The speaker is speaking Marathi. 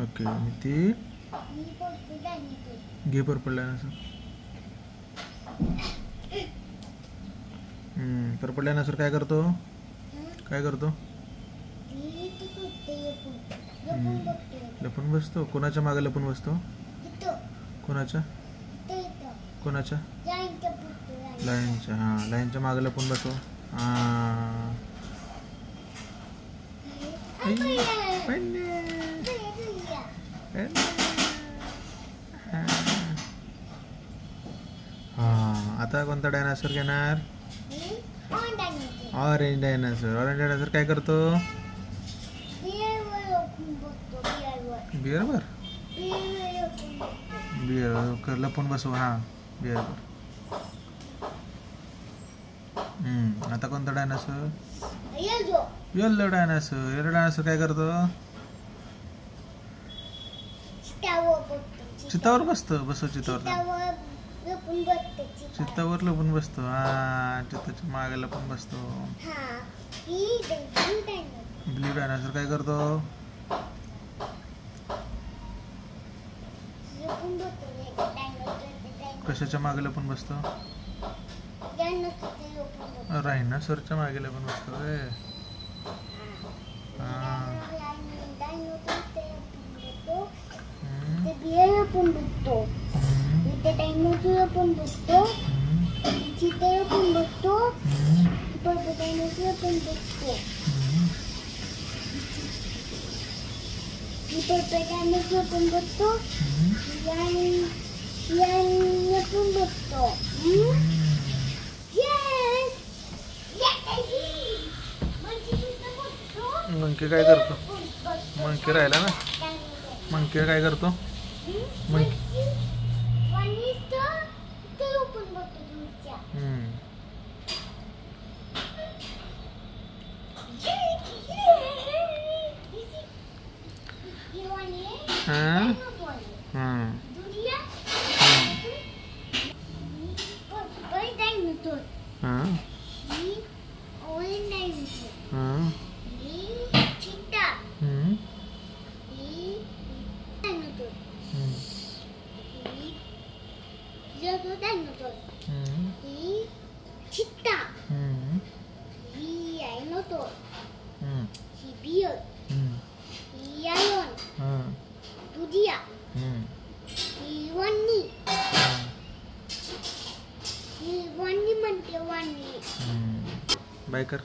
ओके आणि ती घे पर्पल डायनासोर. पर्पल डायनासोर काय करतो? काय करतो? लपून बसतो. कोणाच्या मागे लपून बसतो? कोणाच्या? कोणाच्या? लायनच्या. हां, लायनच्या मागे लपून बसो. हां, हां. आता कोणता डायनासोर घेणार? Orange dinosaur. ऑरेंज डायनासोर काय करतो? बिअरवर. बिअर लपून बसू. हां, बिअरवर. आता कोणता dinosaur? Yellow dinosaur. Yellow dinosaur काय करतो? चितावर बसतो. बसो चितावर. चितावर लपून बसतो. हा, चिताच्या मागे लपून बसतो. ब्लू डायनासोर काय करतो? कशाच्या मागे लपून बसतो? डायनासोरच्या मागे लपून बसतो. पण बघतो इथे डायनोसॉर पण बघतो चिता पण बघतो पण डायनोसॉर पण बघतो इथे डायनोसॉर पण बघतो याने पण बघतो. मंकी काय करतो? मंकी राहिला ना. मंकी काय करतो? मंकी चित्ता ही डायनोसॉर ही बियर ही लायन दुधिया ही वानी म्हणते वानी. बाय कर.